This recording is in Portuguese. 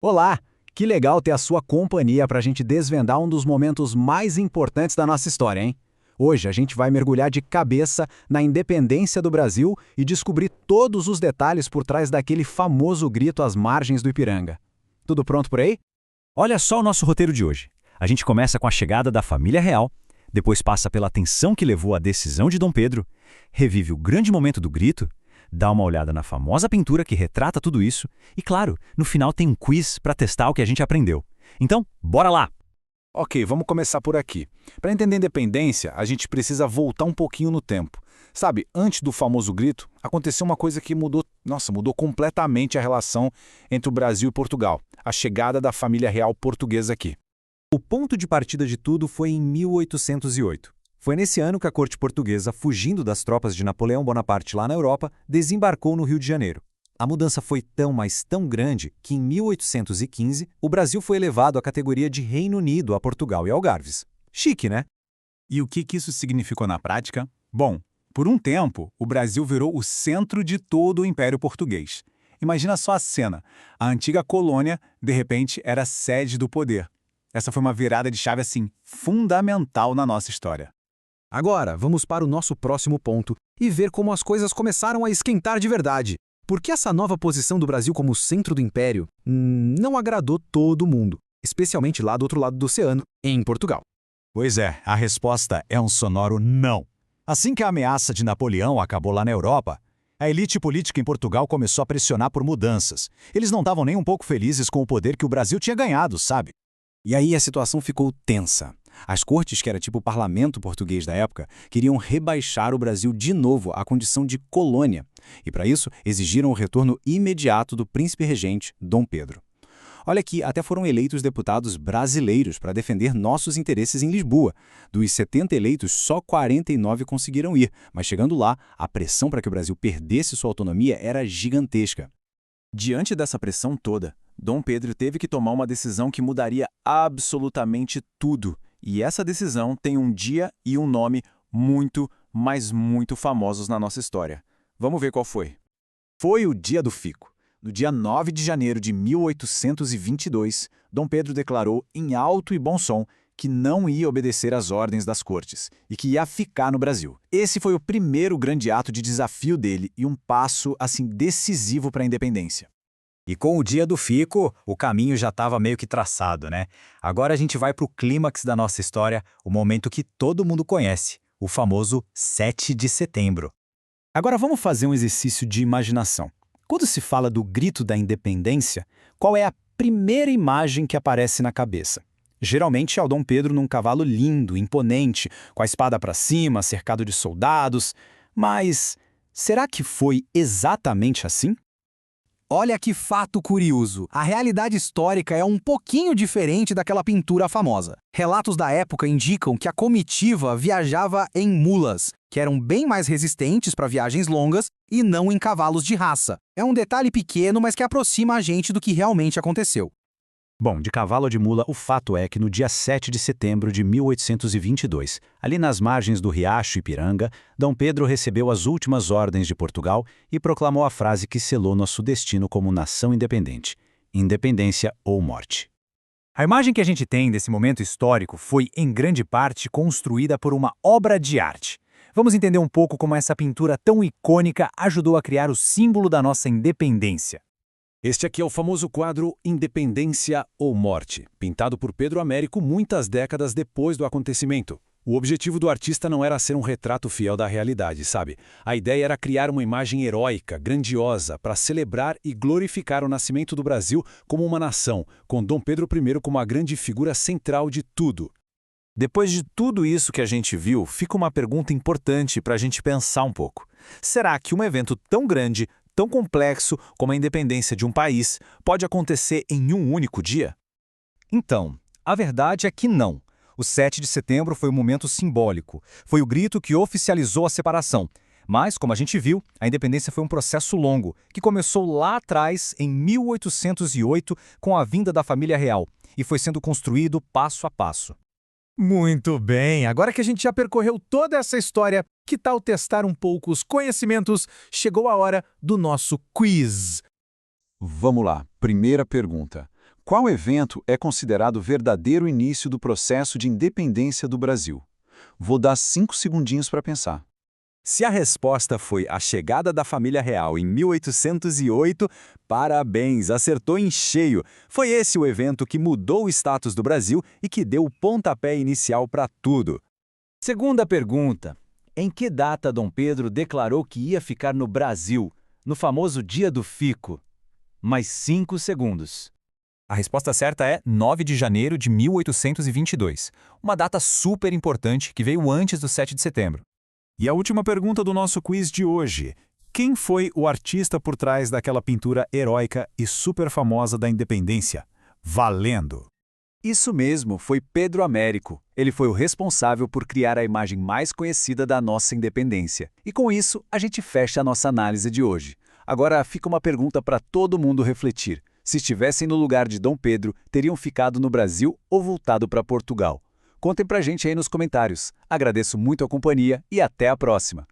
Olá! Que legal ter a sua companhia para a gente desvendar um dos momentos mais importantes da nossa história, hein? Hoje a gente vai mergulhar de cabeça na independência do Brasil e descobrir todos os detalhes por trás daquele famoso grito às margens do Ipiranga. Tudo pronto por aí? Olha só o nosso roteiro de hoje. A gente começa com a chegada da família real, depois passa pela tensão que levou à decisão de Dom Pedro, revive o grande momento do grito, dá uma olhada na famosa pintura que retrata tudo isso e, claro, no final tem um quiz para testar o que a gente aprendeu. Então, bora lá! Ok, vamos começar por aqui. Para entender a independência, a gente precisa voltar um pouquinho no tempo. Sabe, antes do famoso grito, aconteceu uma coisa que mudou completamente a relação entre o Brasil e Portugal. A chegada da família real portuguesa aqui. O ponto de partida de tudo foi em 1808. Foi nesse ano que a corte portuguesa, fugindo das tropas de Napoleão Bonaparte lá na Europa, desembarcou no Rio de Janeiro. A mudança foi tão, mas tão grande que em 1815 o Brasil foi elevado à categoria de Reino Unido a Portugal e Algarves. Chique, né? E o que isso significou na prática? Bom, por um tempo, o Brasil virou o centro de todo o Império Português. Imagina só a cena. A antiga colônia, de repente, era a sede do poder. Essa foi uma virada de chave, assim, fundamental na nossa história. Agora, vamos para o nosso próximo ponto e ver como as coisas começaram a esquentar de verdade. Porque essa nova posição do Brasil como centro do império não agradou todo mundo, especialmente lá do outro lado do oceano, em Portugal. Pois é, a resposta é um sonoro não. Assim que a ameaça de Napoleão acabou lá na Europa, a elite política em Portugal começou a pressionar por mudanças. Eles não estavam nem um pouco felizes com o poder que o Brasil tinha ganhado, sabe? E aí a situação ficou tensa. As cortes, que era tipo o parlamento português da época, queriam rebaixar o Brasil de novo à condição de colônia. E para isso, exigiram o retorno imediato do príncipe regente, Dom Pedro. Olha que até foram eleitos deputados brasileiros para defender nossos interesses em Lisboa. Dos 70 eleitos, só 49 conseguiram ir, mas chegando lá, a pressão para que o Brasil perdesse sua autonomia era gigantesca. Diante dessa pressão toda, Dom Pedro teve que tomar uma decisão que mudaria absolutamente tudo. E essa decisão tem um dia e um nome muito, mas muito famosos na nossa história. Vamos ver qual foi. Foi o Dia do Fico. No dia 9 de janeiro de 1822, Dom Pedro declarou em alto e bom som que não ia obedecer às ordens das cortes e que ia ficar no Brasil. Esse foi o primeiro grande ato de desafio dele e um passo, assim, decisivo para a independência. E com o dia do fico, o caminho já estava meio que traçado, né? Agora a gente vai para o clímax da nossa história, o momento que todo mundo conhece, o famoso 7 de setembro. Agora vamos fazer um exercício de imaginação. Quando se fala do grito da independência, qual é a primeira imagem que aparece na cabeça? Geralmente é o Dom Pedro num cavalo lindo, imponente, com a espada para cima, cercado de soldados. Mas será que foi exatamente assim? Olha que fato curioso! A realidade histórica é um pouquinho diferente daquela pintura famosa. Relatos da época indicam que a comitiva viajava em mulas, que eram bem mais resistentes para viagens longas e não em cavalos de raça. É um detalhe pequeno, mas que aproxima a gente do que realmente aconteceu. Bom, de cavalo ou de mula, o fato é que no dia 7 de setembro de 1822, ali nas margens do riacho Ipiranga, Dom Pedro recebeu as últimas ordens de Portugal e proclamou a frase que selou nosso destino como nação independente: independência ou morte. A imagem que a gente tem desse momento histórico foi, em grande parte, construída por uma obra de arte. Vamos entender um pouco como essa pintura tão icônica ajudou a criar o símbolo da nossa independência. Este aqui é o famoso quadro Independência ou Morte, pintado por Pedro Américo muitas décadas depois do acontecimento. O objetivo do artista não era ser um retrato fiel da realidade, sabe? A ideia era criar uma imagem heróica, grandiosa, para celebrar e glorificar o nascimento do Brasil como uma nação, com Dom Pedro I como a grande figura central de tudo. Depois de tudo isso que a gente viu, fica uma pergunta importante para a gente pensar um pouco. Será que um evento tão grande, tão complexo como a independência de um país pode acontecer em um único dia? Então, a verdade é que não. O 7 de setembro foi um momento simbólico. Foi o grito que oficializou a separação. Mas, como a gente viu, a independência foi um processo longo, que começou lá atrás, em 1808, com a vinda da família real, e foi sendo construído passo a passo. Muito bem, agora que a gente já percorreu toda essa história, que tal testar um pouco os conhecimentos? Chegou a hora do nosso quiz. Vamos lá, primeira pergunta. Qual evento é considerado o verdadeiro início do processo de independência do Brasil? Vou dar 5 segundinhos para pensar. Se a resposta foi a chegada da família real em 1808, parabéns, acertou em cheio. Foi esse o evento que mudou o status do Brasil e que deu o pontapé inicial para tudo. Segunda pergunta. Em que data Dom Pedro declarou que ia ficar no Brasil, no famoso Dia do Fico? Mais 5 segundos. A resposta certa é 9 de janeiro de 1822, uma data super importante que veio antes do 7 de setembro. E a última pergunta do nosso quiz de hoje. Quem foi o artista por trás daquela pintura heróica e super famosa da independência? Valendo! Isso mesmo, foi Pedro Américo. Ele foi o responsável por criar a imagem mais conhecida da nossa independência. E com isso, a gente fecha a nossa análise de hoje. Agora fica uma pergunta para todo mundo refletir. Se estivessem no lugar de Dom Pedro, teriam ficado no Brasil ou voltado para Portugal? Contem pra gente aí nos comentários. Agradeço muito a companhia e até a próxima!